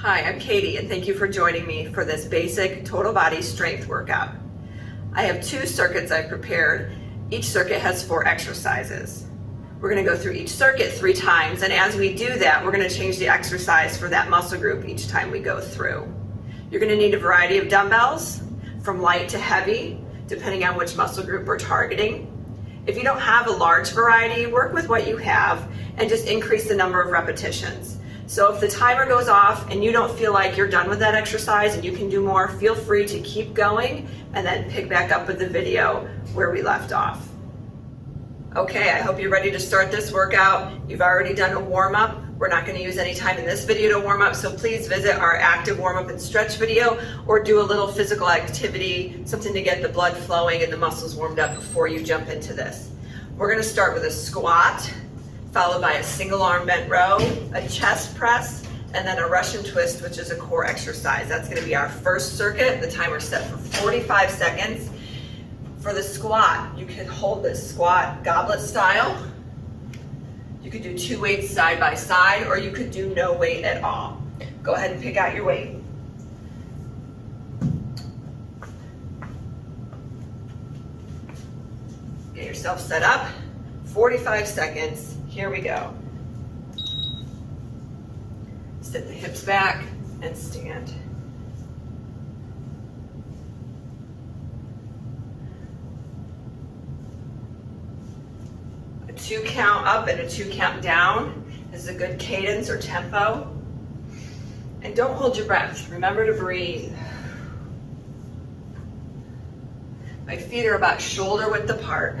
Hi, I'm Katie, and thank you for joining me for this basic total body strength workout. I have 2 circuits I've prepared. Each circuit has 4 exercises. We're going to go through each circuit 3 times, and as we do that, we're going to change the exercise for that muscle group each time we go through. You're going to need a variety of dumbbells, from light to heavy, depending on which muscle group we're targeting. If you don't have a large variety, work with what you have and just increase the number of repetitions. So if the timer goes off and you don't feel like you're done with that exercise and you can do more, feel free to keep going and then pick back up with the video where we left off. Okay, I hope you're ready to start this workout. You've already done a warm-up. We're not going to use any time in this video to warm up, so please visit our active warm-up and stretch video or do a little physical activity, something to get the blood flowing and the muscles warmed up before you jump into this. We're going to start with a squat, followed by a single arm bent row, a chest press, and then a Russian twist, which is a core exercise. That's going to be our first circuit. The timer's set for 45 seconds. For the squat, you can hold this squat goblet style. You could do 2 weights side by side, or you could do no weight at all. Go ahead and pick out your weight. Get yourself set up. 45 seconds. Here we go. Sit the hips back and stand. A 2 count up and a 2 count down is a good cadence or tempo. And don't hold your breath. Remember to breathe. My feet are about shoulder width apart.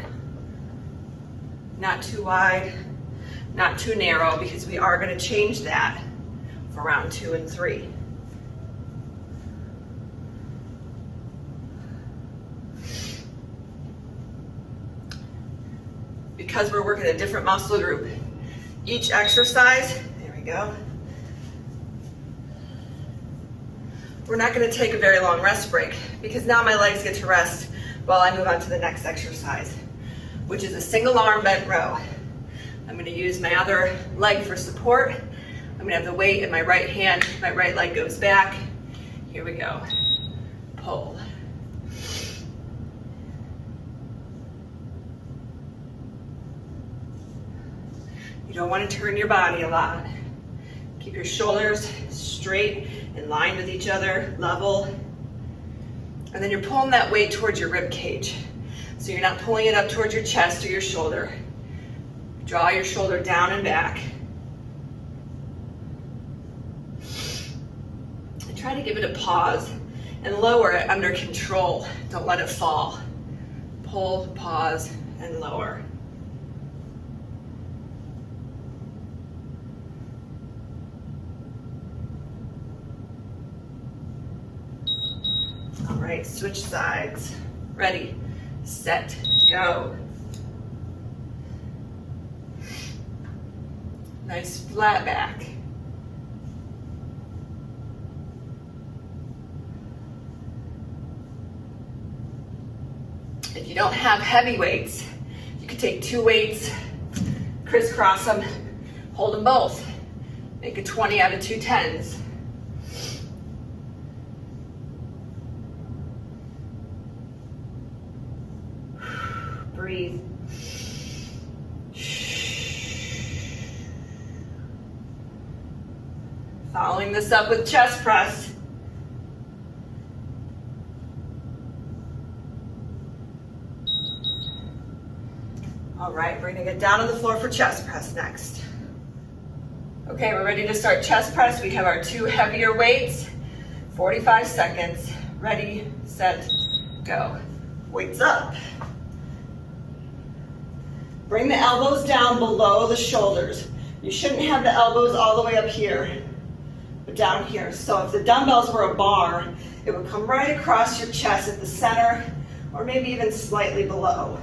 Not too wide, not too narrow, because we are going to change that for round 2 and 3. Because we're working a different muscle group, each exercise, there we go, we're not going to take a very long rest break, because now my legs get to rest while I move on to the next exercise, which is a single arm bent row. I'm going to use my other leg for support. I'm going to have the weight in my right hand. My right leg goes back. Here we go. Pull. You don't want to turn your body a lot. Keep your shoulders straight in line with each other, level. And then you're pulling that weight towards your rib cage. So you're not pulling it up towards your chest or your shoulder. Draw your shoulder down and back. And try to give it a pause and lower it under control. Don't let it fall. Pull, pause, and lower. All right, switch sides. Ready, set, go. Nice flat back. If you don't have heavy weights, you could take 2 weights, crisscross them, hold them both. Make a 20 out of 2 10s. Breathe. Following this up with chest press. All right, bringing it down on the floor for chest press next. Okay, we're ready to start chest press. We have our 2 heavier weights, 45 seconds. Ready, set, go. Weights up. Bring the elbows down below the shoulders. You shouldn't have the elbows all the way up here, but down here. So if the dumbbells were a bar, it would come right across your chest at the center, or maybe even slightly below.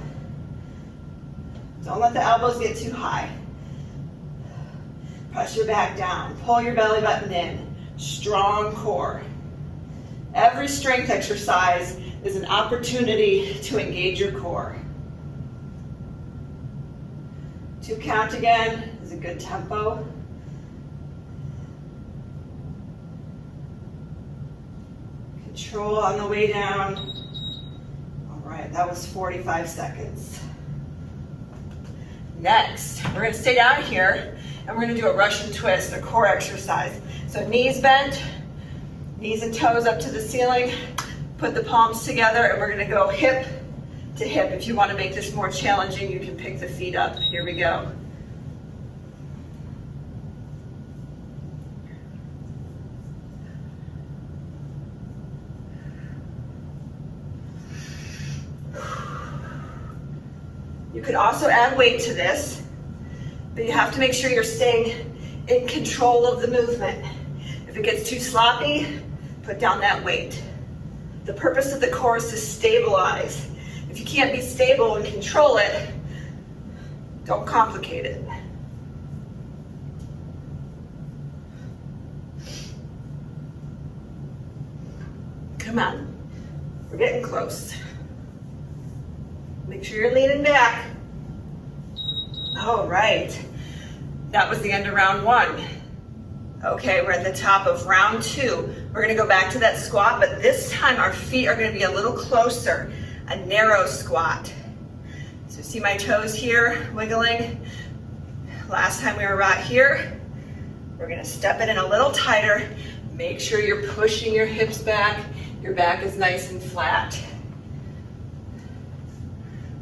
Don't let the elbows get too high. Press your back down. Pull your belly button in. Strong core. Every strength exercise is an opportunity to engage your core. 2 count again is a good tempo. Control on the way down. All right, that was 45 seconds. Next, we're gonna stay down here and we're gonna do a Russian twist, a core exercise. So knees bent, knees and toes up to the ceiling, put the palms together, and we're gonna go hip to hip. If you wanna make this more challenging, you can pick the feet up. Here we go. You could also add weight to this, but you have to make sure you're staying in control of the movement. If it gets too sloppy, put down that weight. The purpose of the core is to stabilize. If you can't be stable and control it, don't complicate it. Come on, we're getting close. Make sure you're leaning back. All right, that was the end of round one. Okay, we're at the top of round two. We're gonna go back to that squat, but this time our feet are gonna be a little closer, a narrow squat. So see my toes here wiggling? Last time we were right here. We're gonna step it in a little tighter. Make sure you're pushing your hips back. Your back is nice and flat.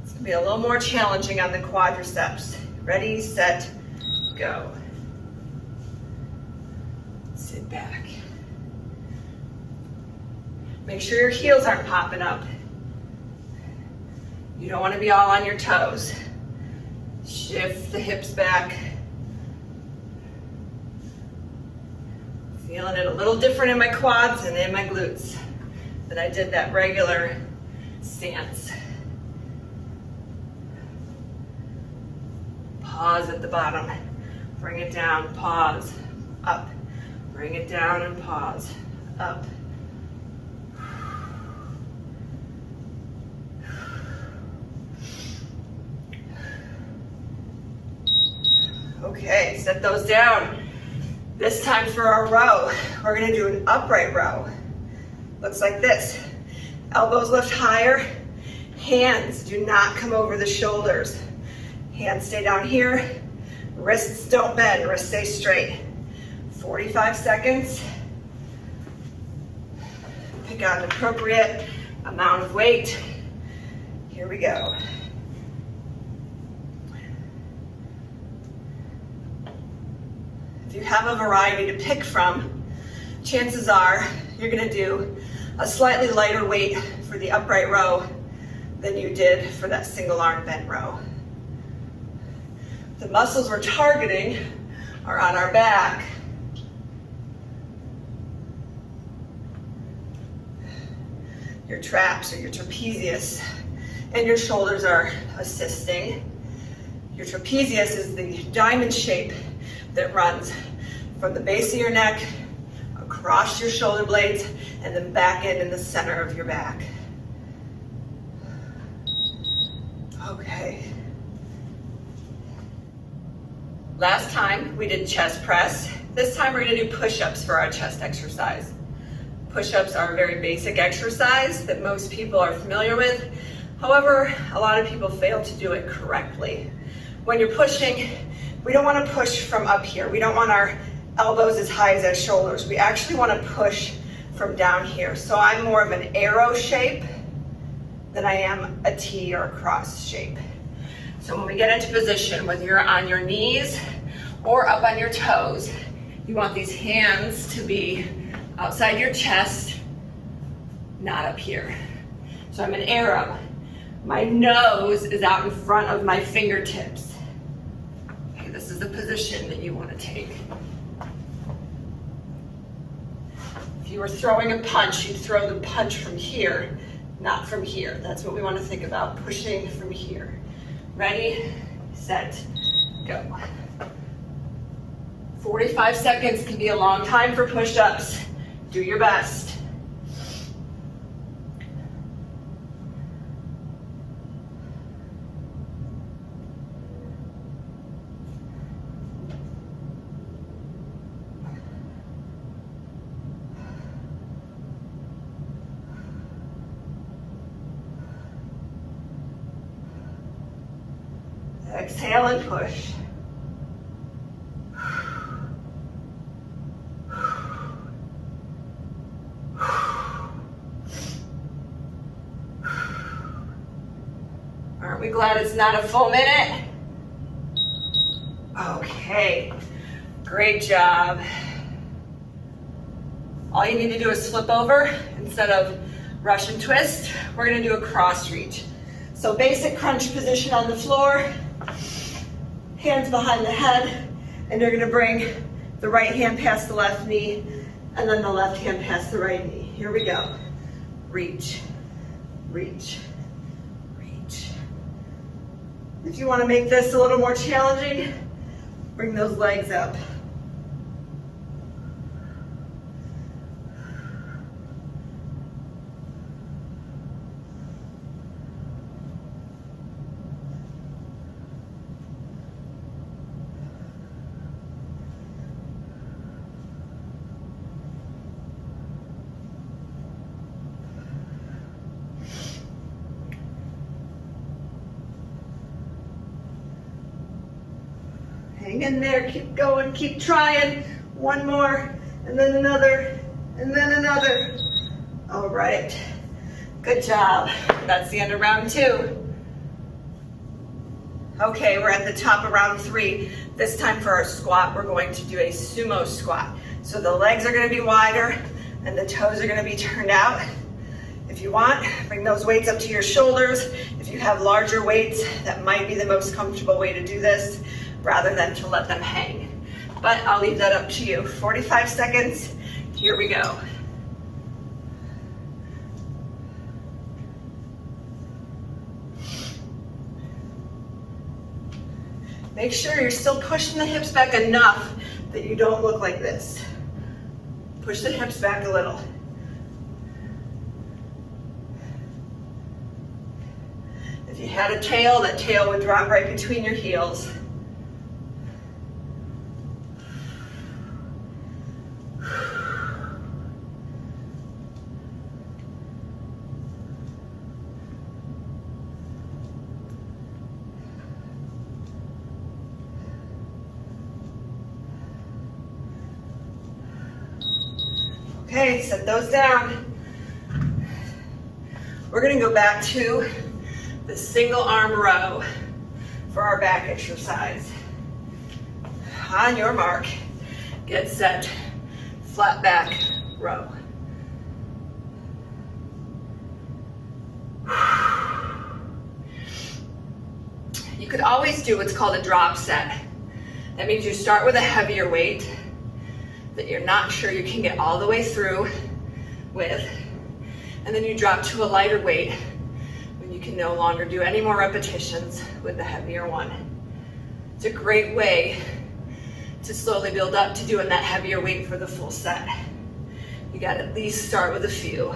It's gonna be a little more challenging on the quadriceps. Ready, set, go. Sit back. Make sure your heels aren't popping up. You don't want to be all on your toes. Shift the hips back. Feeling it a little different in my quads and in my glutes than I did that regular stance. Pause at the bottom. Bring it down, pause, up. Bring it down and pause, up. Okay, set those down. This time for our row, we're gonna do an upright row. Looks like this. Elbows lift higher. Hands do not come over the shoulders. Hands stay down here. Wrists don't bend, wrists stay straight. 45 seconds. Pick out an appropriate amount of weight. Here we go. If you have a variety to pick from, chances are you're gonna do a slightly lighter weight for the upright row than you did for that single arm bent row. The muscles we're targeting are on our back. Your traps or your trapezius, and your shoulders are assisting. Your trapezius is the diamond shape that runs from the base of your neck, across your shoulder blades, and then back in the center of your back. Okay. Last time we did chest press. This time we're gonna do push-ups for our chest exercise. Push-ups are a very basic exercise that most people are familiar with. However, a lot of people fail to do it correctly. When you're pushing, we don't want to push from up here. We don't want our elbows as high as our shoulders. We actually want to push from down here. So I'm more of an arrow shape than I am a T or a cross shape. So when we get into position, whether you're on your knees or up on your toes, you want these hands to be outside your chest, not up here. So I'm an arrow. My nose is out in front of my fingertips. Okay, this is the position that you want to take. If you were throwing a punch, you'd throw the punch from here, not from here. That's what we want to think about, pushing from here. Ready, set, go. 45 seconds can be a long time for push-ups. Do your best. exhale and push. Aren't we glad it's not a full minute? Okay, great job. All you need to do is flip over instead of rush and twist. We're gonna do a cross reach. So basic crunch position on the floor, hands behind the head, and you're gonna bring the right hand past the left knee and then the left hand past the right knee. Here we go. Reach, reach, reach. If you wanna make this a little more challenging, bring those legs up. Hang in there, keep going, keep trying. One more, and then another, and then another. All right, good job. That's the end of round 2. Okay, we're at the top of round 3. This time for our squat, we're going to do a sumo squat. So the legs are gonna be wider, and the toes are gonna be turned out. If you want, bring those weights up to your shoulders. If you have larger weights, that might be the most comfortable way to do this, rather than to let them hang. But I'll leave that up to you. 45 seconds, here we go. Make sure you're still pushing the hips back enough that you don't look like this. Push the hips back a little. If you had a tail, that tail would drop right between your heels. Okay, set those down. We're gonna go back to the single arm row for our back exercise. On your mark, get set, flat back row. You could always do what's called a drop set. That means you start with a heavier weight that you're not sure you can get all the way through with, and then you drop to a lighter weight when you can no longer do any more repetitions with the heavier one. It's a great way to slowly build up to doing that heavier weight for the full set. You gotta at least start with a few.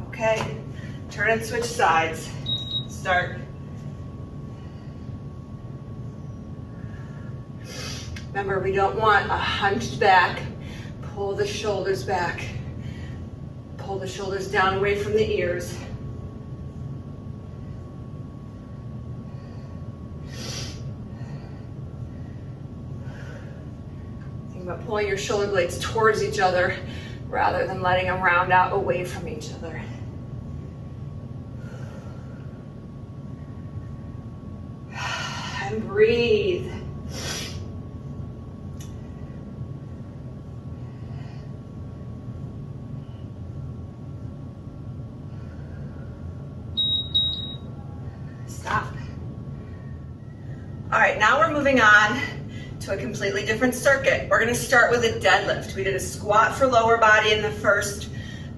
Okay, turn and switch sides. Start. Remember, we don't want a hunched back. Pull the shoulders back. Pull the shoulders down away from the ears. Think about pulling your shoulder blades towards each other rather than letting them round out away from each other. And breathe. Stop. All right, now we're moving on to a completely different circuit. We're gonna start with a deadlift. We did a squat for lower body in the first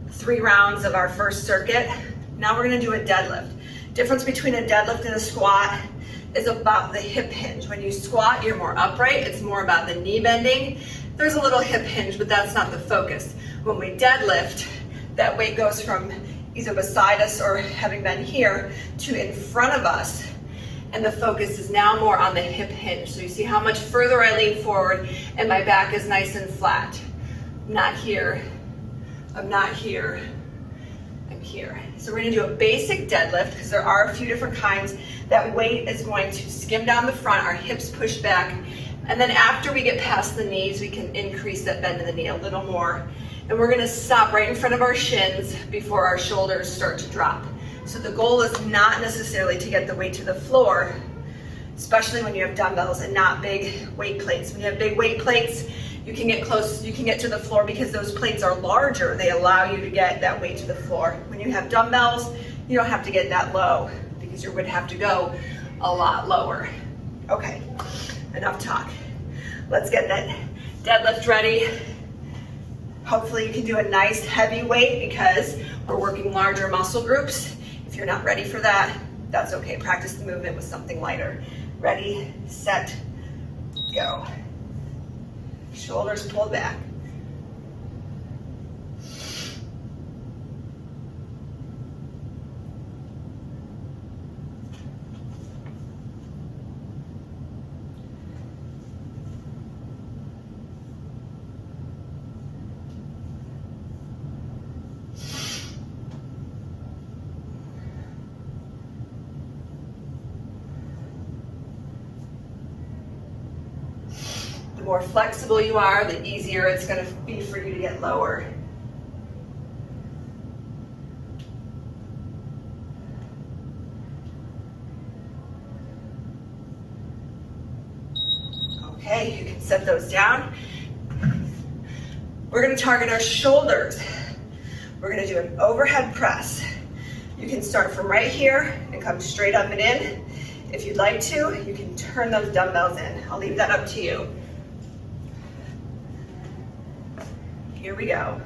3 rounds of our first circuit. Now we're gonna do a deadlift. Difference between a deadlift and a squat is about the hip hinge. When you squat, you're more upright. It's more about the knee bending. There's a little hip hinge, but that's not the focus. When we deadlift, that weight goes from either beside us or having been here to in front of us. and the focus is now more on the hip hinge. So you see how much further I lean forward and my back is nice and flat. I'm not here, I'm not here, I'm here. So we're gonna do a basic deadlift because there are a few different kinds. That weight is going to skim down the front, our hips push back, and then after we get past the knees, we can increase that bend in the knee a little more. And we're gonna stop right in front of our shins before our shoulders start to drop. So the goal is not necessarily to get the weight to the floor, especially when you have dumbbells and not big weight plates. When you have big weight plates, you can get close, you can get to the floor because those plates are larger. They allow you to get that weight to the floor. When you have dumbbells, you don't have to get that low because you would have to go a lot lower. Okay, enough talk. Let's get that deadlift ready. Hopefully you can do a nice heavy weight because we're working larger muscle groups. If you're not ready for that, that's okay. Practice the movement with something lighter. Ready, set, go. Shoulders pulled back. The more flexible you are, the easier it's going to be for you to get lower. Okay, you can set those down. We're going to target our shoulders. We're going to do an overhead press. You can start from right here and come straight up and in. If you'd like to, you can turn those dumbbells in. I'll leave that up to you. Here we go.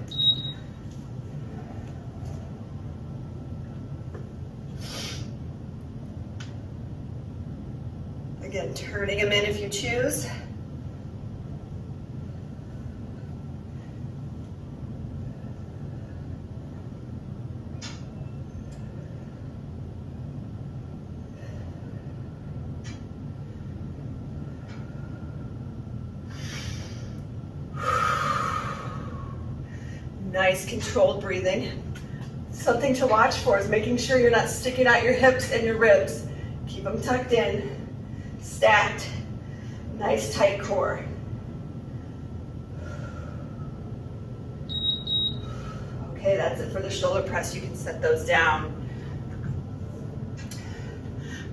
Again, turning them in if you choose. Nice controlled breathing. Something to watch for is making sure you're not sticking out your hips and your ribs. Keep them tucked in, stacked, nice tight core. Okay, that's it for the shoulder press. You can set those down.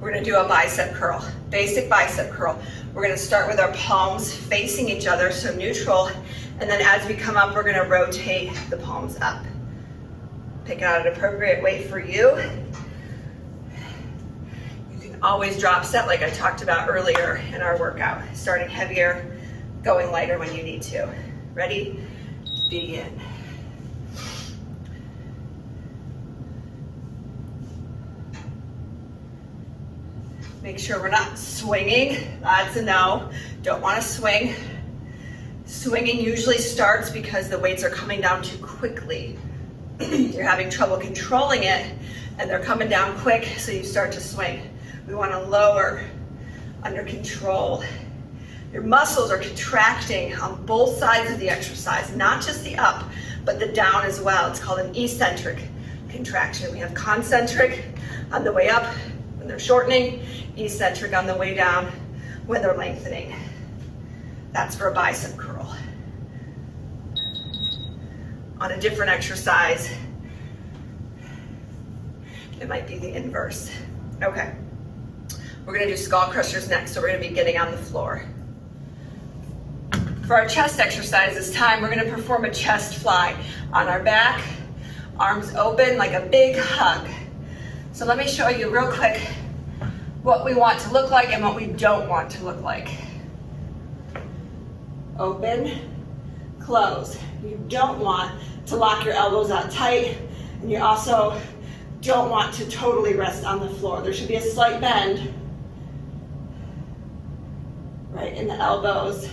We're gonna do a bicep curl, basic bicep curl. We're gonna start with our palms facing each other, so neutral, and then as we come up, we're gonna rotate the palms up. Pick out an appropriate weight for you. You can always drop set like I talked about earlier in our workout, starting heavier, going lighter when you need to. Ready? Begin. Make sure we're not swinging. That's a no. Don't want to swing. Swinging usually starts because the weights are coming down too quickly. You're having trouble controlling it and they're coming down quick, so you start to swing. We want to lower, under control. Your muscles are contracting on both sides of the exercise, not just the up, but the down as well. It's called an eccentric contraction. We have concentric on the way up when they're shortening, eccentric on the way down when they're lengthening. That's for a bicep curl. On a different exercise, it might be the inverse. Okay, we're gonna do skull crushers next, so we're gonna be getting on the floor. For our chest exercise this time, we're gonna perform a chest fly on our back, arms open like a big hug. So let me show you real quick what we want to look like and what we don't want to look like. Open, close. You don't want to lock your elbows out tight, and you also don't want to totally rest on the floor. There should be a slight bend right in the elbows.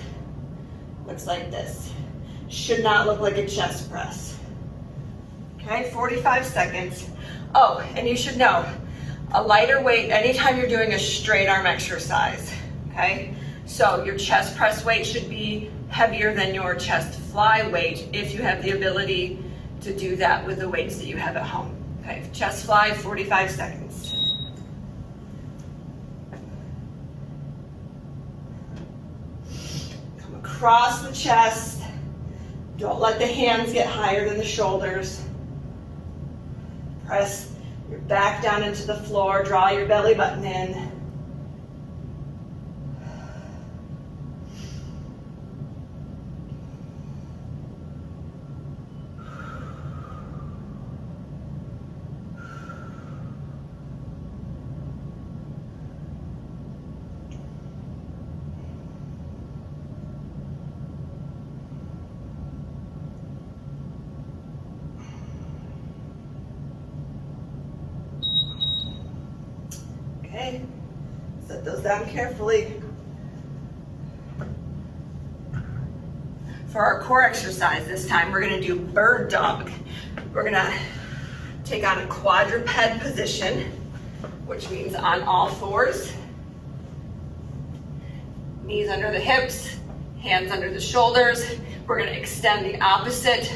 Looks like this. Should not look like a chest press. Okay, 45 seconds. Oh, and you should know, a lighter weight anytime you're doing a straight arm exercise, okay? So your chest press weight should be heavier than your chest fly weight if you have the ability to do that with the weights that you have at home. Okay, chest fly, 45 seconds. Come across the chest. Don't let the hands get higher than the shoulders. Press your back down into the floor, draw your belly button in. Okay, set those down carefully. For our core exercise this time, we're gonna do bird dog. We're gonna take on a quadruped position, which means on all fours. Knees under the hips, hands under the shoulders. We're gonna extend the opposite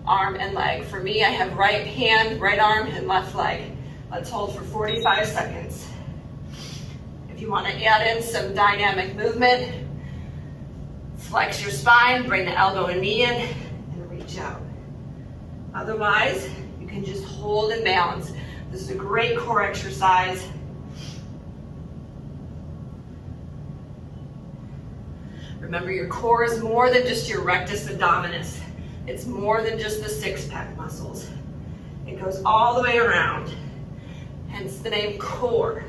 arm and leg. For me, I have right hand, right arm, and left leg. Let's hold for 45 seconds. If you want to add in some dynamic movement, flex your spine, bring the elbow and knee in, and reach out. Otherwise, you can just hold and balance. This is a great core exercise. Remember, your core is more than just your rectus abdominis. It's more than just the six-pack muscles. It goes all the way around, hence the name core.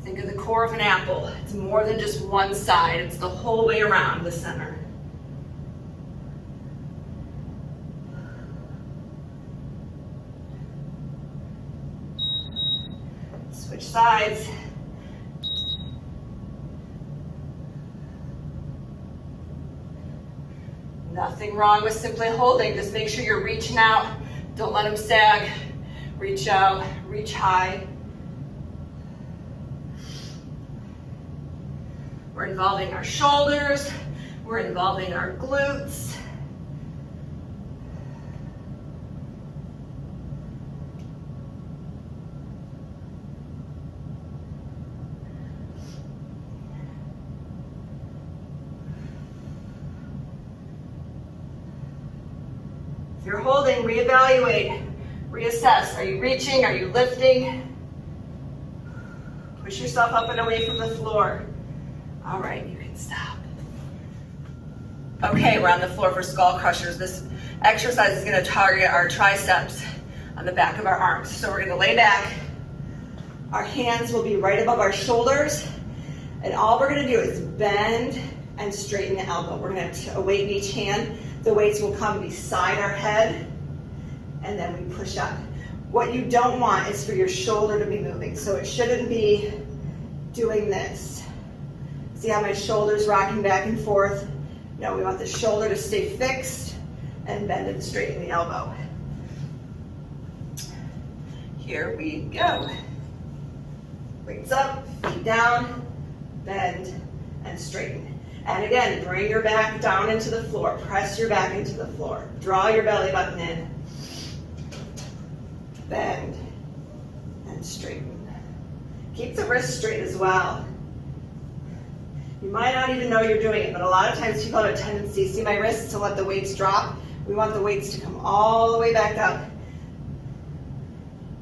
Think of the core of an apple. It's more than just one side. It's the whole way around the center. Switch sides. Nothing wrong with simply holding. Just make sure you're reaching out. Don't let them sag. Reach out, reach high. We're involving our shoulders. We're involving our glutes. If you're holding, reevaluate, reassess. Are you reaching? Are you lifting? Push yourself up and away from the floor. All right, you can stop. Okay, we're on the floor for skull crushers. This exercise is going to target our triceps on the back of our arms. So we're going to lay back. Our hands will be right above our shoulders. And all we're going to do is bend and straighten the elbow. We're going to have a weight in each hand. The weights will come beside our head, and then we push up. What you don't want is for your shoulder to be moving. So it shouldn't be doing this. See how my shoulder's rocking back and forth? No, we want the shoulder to stay fixed and bend and straighten the elbow. Here we go. Weights up, feet down, bend and straighten. And again, bring your back down into the floor. Press your back into the floor. Draw your belly button in. Bend and straighten. Keep the wrists straight as well. You might not even know you're doing it, but a lot of times people have a tendency, see my wrists, to let the weights drop. We want the weights to come all the way back up.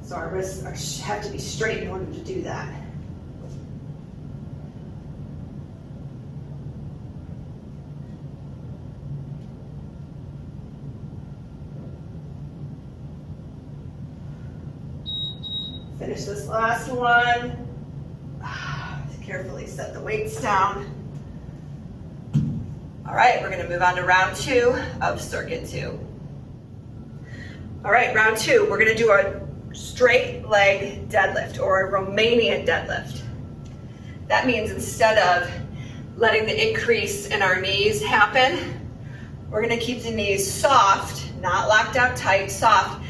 So our wrists have to be straight in order to do that. Finish this last one. Carefully set the weights down. All right, we're gonna move on to round 2 of circuit 2. All right, round 2, we're gonna do a straight leg deadlift or a Romanian deadlift. That means instead of letting the increase in our knees happen, we're gonna keep the knees soft, not locked out tight, soft,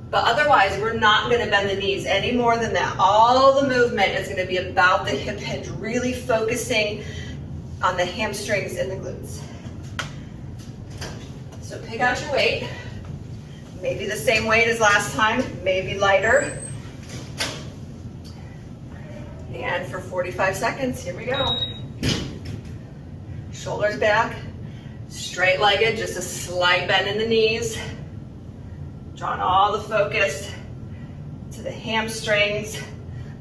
But otherwise, we're not gonna bend the knees any more than that. All the movement is gonna be about the hip hinge, really focusing on the hamstrings and the glutes. So pick out your weight. Maybe the same weight as last time, maybe lighter. And for 45 seconds, here we go. Shoulders back, straight legged, just a slight bend in the knees. Drawing all the focus to the hamstrings,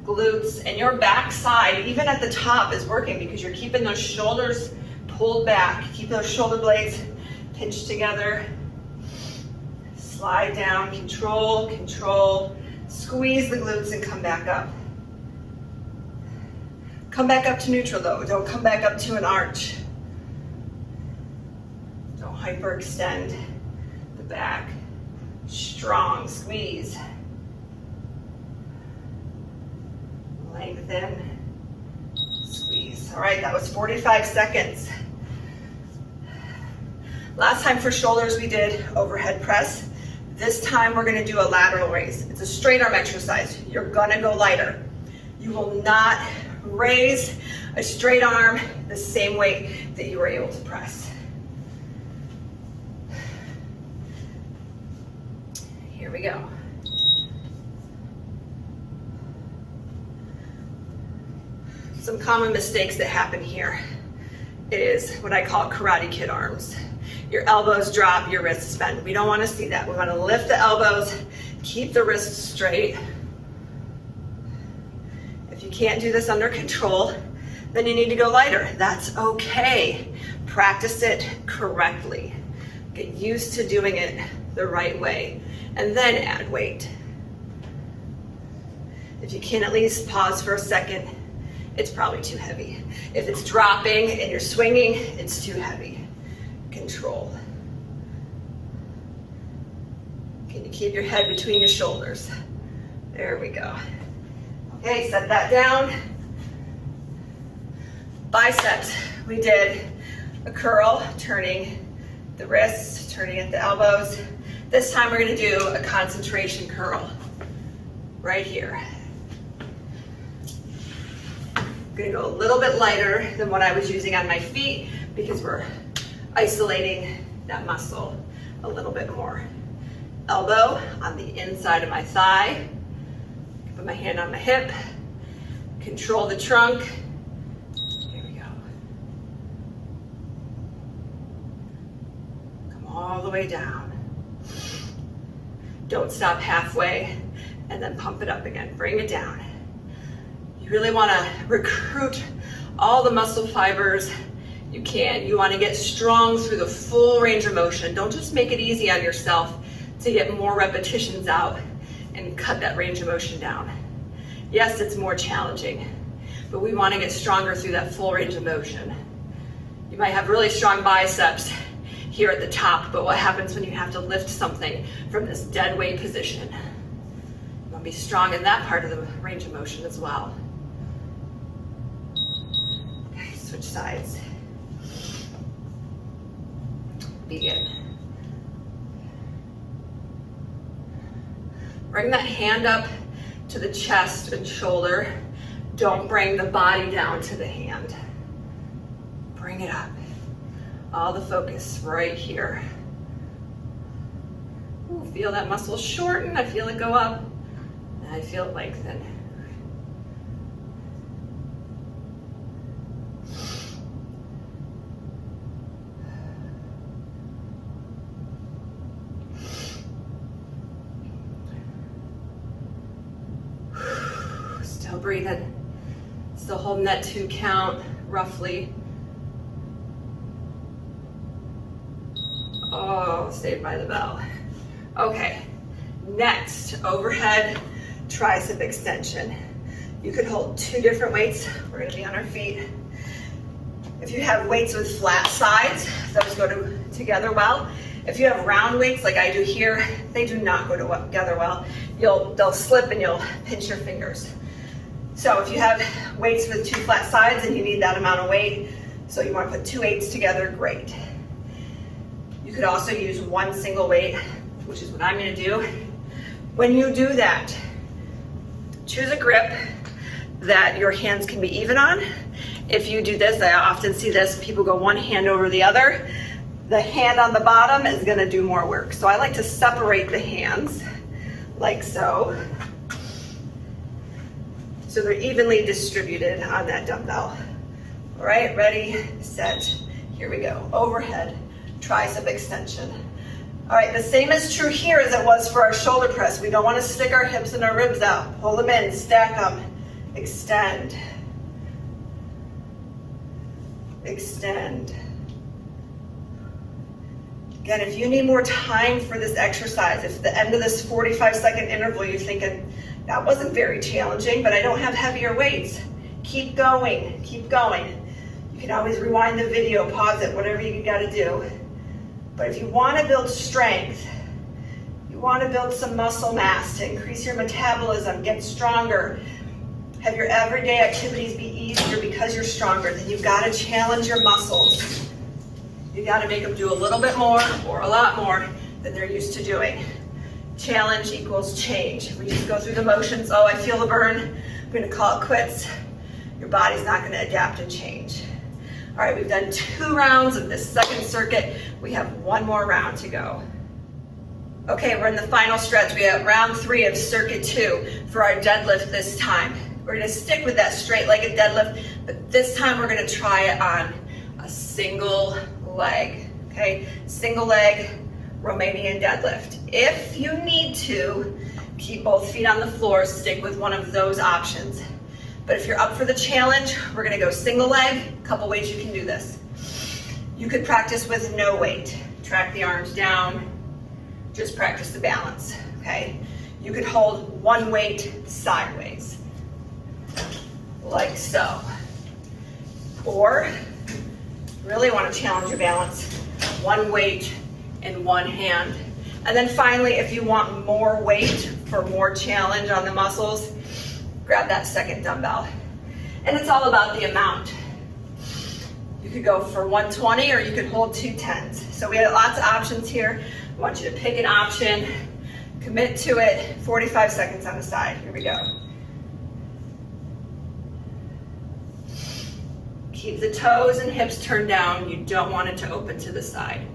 glutes, and your back side, even at the top, is working because you're keeping those shoulders pulled back. Keep those shoulder blades pinched together. Slide down, control, control. Squeeze the glutes and come back up. Come back up to neutral though. Don't come back up to an arch. Don't hyperextend the back. Strong squeeze. Lengthen, squeeze. All right, that was 45 seconds. Last time for shoulders we did overhead press. This time we're gonna do a lateral raise. It's a straight arm exercise. You're gonna go lighter. You will not raise a straight arm the same weight that you were able to press. Here we go. Some common mistakes that happen here is what I call Karate Kid arms. Your elbows drop, your wrists bend. We don't want to see that. We want to lift the elbows, keep the wrists straight. If you can't do this under control, then you need to go lighter. That's okay. Practice it correctly. Get used to doing it the right way, and then add weight. If you can at least pause for a second, it's probably too heavy. If it's dropping and you're swinging, it's too heavy. Control. Can you keep your head between your shoulders? There we go. Okay, set that down. Biceps, we did a curl, turning the wrists, turning at the elbows. This time we're gonna do a concentration curl right here. I'm gonna go a little bit lighter than what I was using on my feet because we're isolating that muscle a little bit more. Elbow on the inside of my thigh. Put my hand on my hip. Control the trunk. Here we go. Come all the way down. Don't stop halfway and then pump it up again. Bring it down. You really want to recruit all the muscle fibers you can. You want to get strong through the full range of motion. Don't just make it easy on yourself to get more repetitions out and cut that range of motion down. Yes, it's more challenging, but we want to get stronger through that full range of motion. You might have really strong biceps here at the top, but what happens when you have to lift something from this dead weight position? You want to be strong in that part of the range of motion as well. Okay, switch sides. Begin. Bring that hand up to the chest and shoulder. Don't bring the body down to the hand. Bring it up. All the focus right here. Ooh, feel that muscle shorten. I feel it go up. And I feel it lengthen. Still breathing. Still holding that 2 count, roughly. Oh, Saved by the Bell. Okay, next, overhead tricep extension. You could hold 2 different weights. We're gonna be on our feet. If you have weights with flat sides, those go together well. If you have round weights like I do here, they do not go together well. They'll slip and you'll pinch your fingers. So if you have weights with 2 flat sides and you need that amount of weight, so you want to put 2 weights together, great. You could also use 1 single weight, which is what I'm going to do. When you do that, choose a grip that your hands can be even on. If you do this, I often see this, people go one hand over the other. The hand on the bottom is gonna do more work. So I like to separate the hands like so. So they're evenly distributed on that dumbbell. All right, ready, set, here we go. Overhead, tricep extension. All right, the same is true here as it was for our shoulder press. We don't want to stick our hips and our ribs out. Pull them in, stack them, extend. Extend. Again, if you need more time for this exercise, if at the end of this 45-second interval you're thinking, that wasn't very challenging, but I don't have heavier weights, keep going, keep going. You can always rewind the video, pause it, whatever you gotta do. But if you wanna build strength, you wanna build some muscle mass to increase your metabolism, get stronger, have your everyday activities be easier because you're stronger, then you've gotta challenge your muscles. You gotta make them do a little bit more or a lot more than they're used to doing. Challenge equals change. We just go through the motions, oh, I feel the burn, I'm gonna call it quits. Your body's not gonna adapt and change. All right, we've done 2 rounds of this second circuit. We have 1 more round to go. Okay, we're in the final stretch. We have round 3 of circuit 2 for our deadlift this time. We're gonna stick with that straight-legged deadlift, but this time we're gonna try it on a single leg, okay? Single leg Romanian deadlift. If you need to, keep both feet on the floor, stick with one of those options. But if you're up for the challenge, we're gonna go single leg. A couple ways you can do this. You could practice with no weight. Track the arms down, just practice the balance, okay? You could hold one weight sideways, like so. Or, really want to challenge your balance, one weight in one hand. And then finally, if you want more weight for more challenge on the muscles, grab that second dumbbell. And it's all about the amount. You could go for 120 or you could hold 2 10s. So we have lots of options here. I want you to pick an option, commit to it, 45 seconds on the side. Here we go. Keep the toes and hips turned down. You don't want it to open to the side.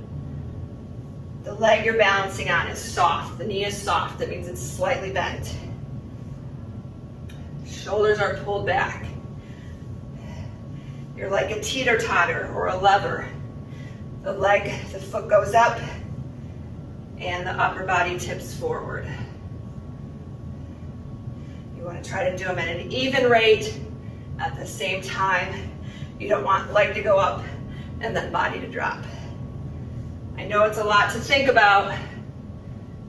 The leg you're balancing on is soft. The knee is soft. That means it's slightly bent. Shoulders are pulled back. You're like a teeter-totter or a lever. The leg, the foot goes up and the upper body tips forward. You want to try to do them at an even rate at the same time. You don't want leg to go up and then body to drop. I know it's a lot to think about.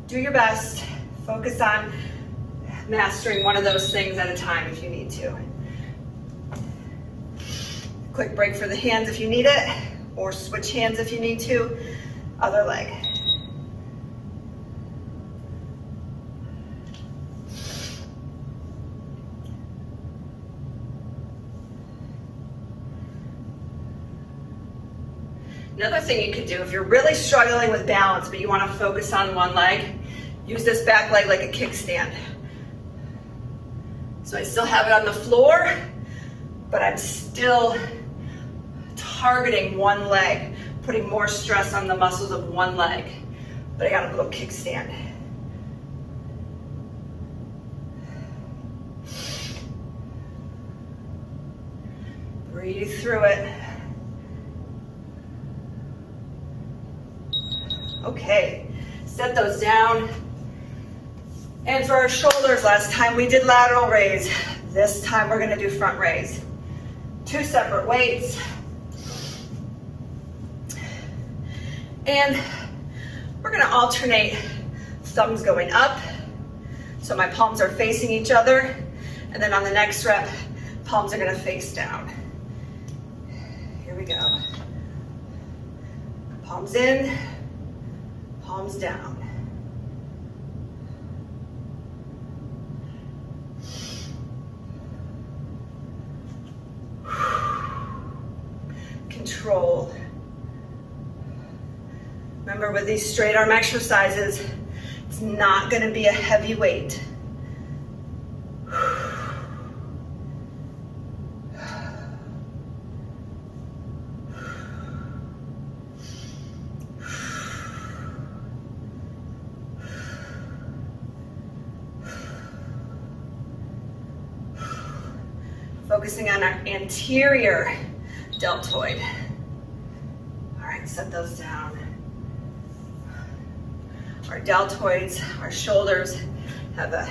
Do your best. Focus on mastering one of those things at a time if you need to. Quick break for the hands if you need it, or switch hands if you need to. Other leg. Another thing you could do, if you're really struggling with balance, but you want to focus on one leg, use this back leg like a kickstand. So I still have it on the floor, but I'm still targeting one leg, putting more stress on the muscles of one leg, but I got a little kickstand. Breathe through it. Okay, set those down. And for our shoulders, last time we did lateral raise. This time we're gonna do front raise. 2 separate weights. And we're gonna alternate thumbs going up. So my palms are facing each other. And then on the next rep, palms are gonna face down. Here we go. Palms in, palms down. Control. Remember, with these straight arm exercises, it's not going to be a heavy weight. Focusing on our anterior deltoid. All right, set those down. Our deltoids, our shoulders have a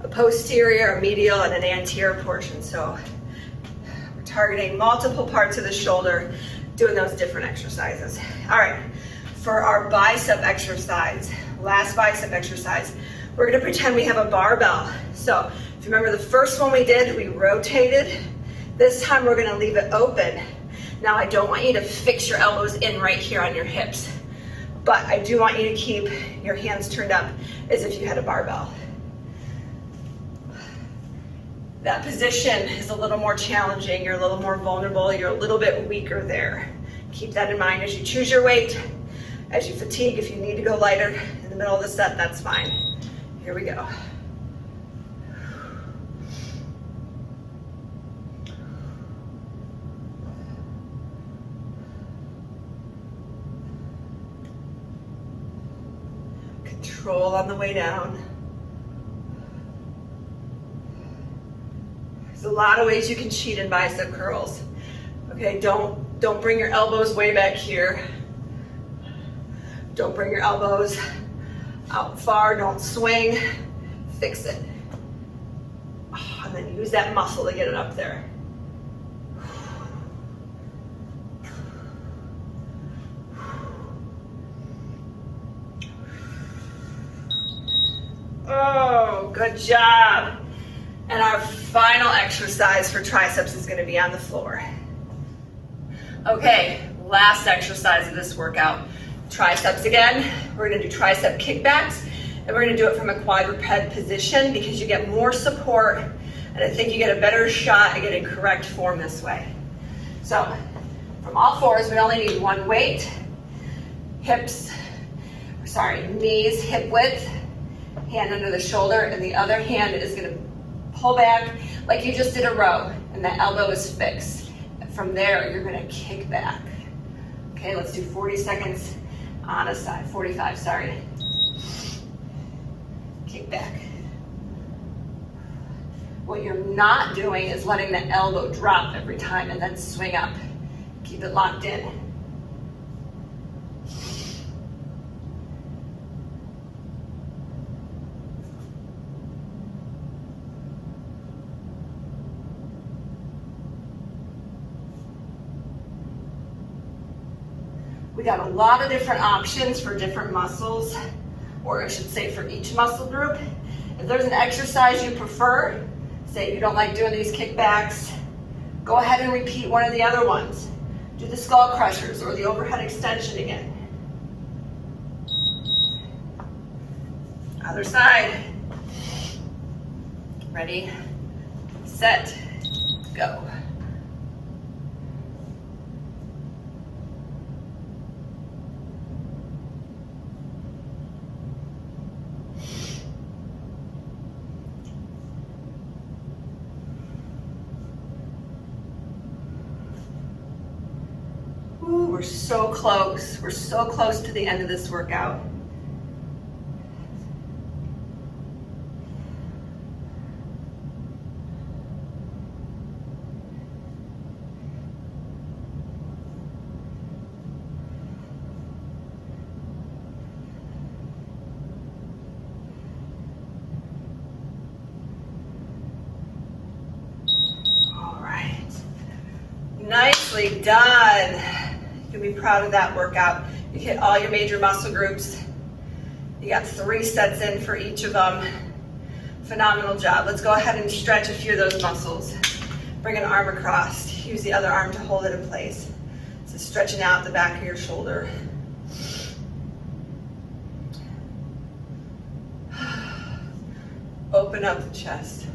posterior, a medial, and an anterior portion. So we're targeting multiple parts of the shoulder, doing those different exercises. All right, for our bicep exercise, last bicep exercise, we're gonna pretend we have a barbell. So if you remember the first one we did, we rotated. This time we're gonna leave it open. Now I don't want you to fix your elbows in right here on your hips, but I do want you to keep your hands turned up as if you had a barbell. That position is a little more challenging, you're a little more vulnerable, you're a little bit weaker there. Keep that in mind as you choose your weight, as you fatigue. If you need to go lighter in the middle of the set, that's fine. Here we go. Control on the way down. There's a lot of ways you can cheat in bicep curls. Okay, don't bring your elbows way back here. Don't bring your elbows out far, don't swing. Fix it. And then use that muscle to get it up there. Oh, good job. And our final exercise for triceps is going to be on the floor. Okay, last exercise of this workout. Triceps again. We're going to do tricep kickbacks, and we're going to do it from a quadruped position because you get more support, and I think you get a better shot at getting correct form this way. So, from all fours, we only need one weight. Knees hip width, hand under the shoulder, and the other hand is going to pull back like you just did a row, and the elbow is fixed. From there, you're going to kick back. Okay, let's do 40 seconds on a side. 45, sorry. Kick back. What you're not doing is letting the elbow drop every time and then swing up. Keep it locked in. We got a lot of different options for different muscles, or I should say for each muscle group. If there's an exercise you prefer, say you don't like doing these kickbacks, go ahead and repeat one of the other ones. Do the skull crushers or the overhead extension again. Other side. Ready, set, go. We're so close. We're so close to the end of this workout. All right. Nicely done. You can be proud of that workout. You hit all your major muscle groups. You got 3 sets in for each of them. Phenomenal job. Let's go ahead and stretch a few of those muscles. Bring an arm across. Use the other arm to hold it in place. So stretching out the back of your shoulder. Open up the chest.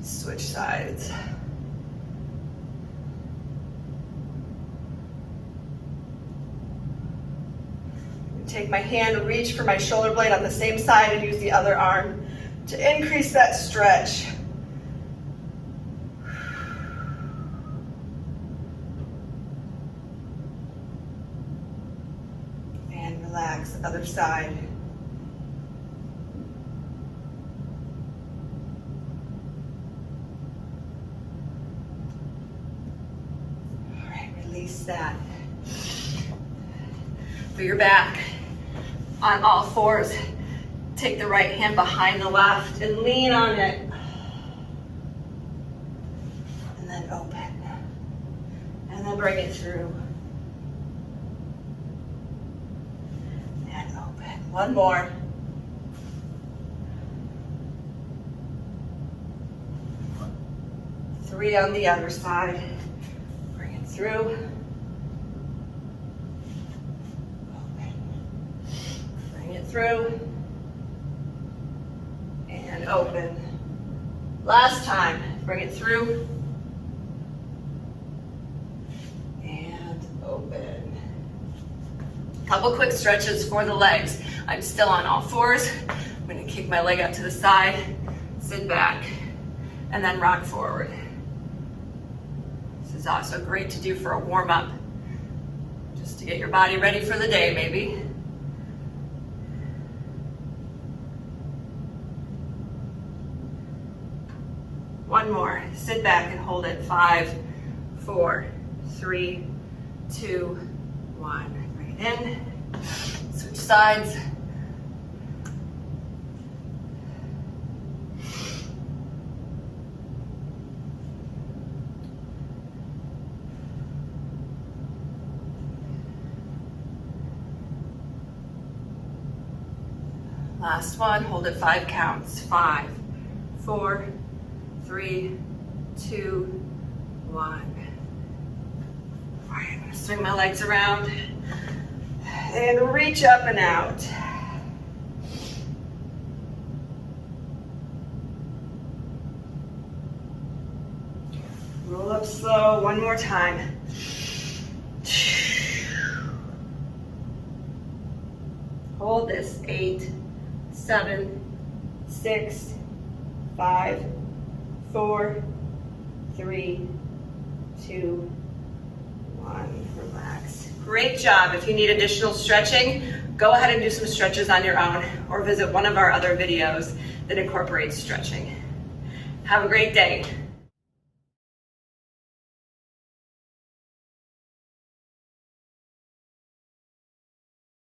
Switch sides. Take my hand, reach for my shoulder blade on the same side and use the other arm to increase that stretch. And relax, other side. All right, release that. For your back, on all fours, take the right hand behind the left and lean on it. And then open. And then bring it through. And open. One more. Three on the other side. Bring it through. Through and open. Last time, bring it through and open. Couple quick stretches for the legs. I'm still on all fours. I'm going to kick my leg out to the side, sit back, and then rock forward. This is also great to do for a warm-up, just to get your body ready for the day maybe. One more. Sit back and hold it. 5, 4, 3, 2, 1. Bring it in. Switch sides. Last one. Hold it 5 counts. 5, 4, 3, 2, 1. All right, I'm gonna swing my legs around and reach up and out. Roll up slow, one more time. Hold this, 8, 7, 6, 5, 4, 3, 2, 1. Relax. Great job. If you need additional stretching, go ahead and do some stretches on your own or visit one of our other videos that incorporates stretching. Have a great day.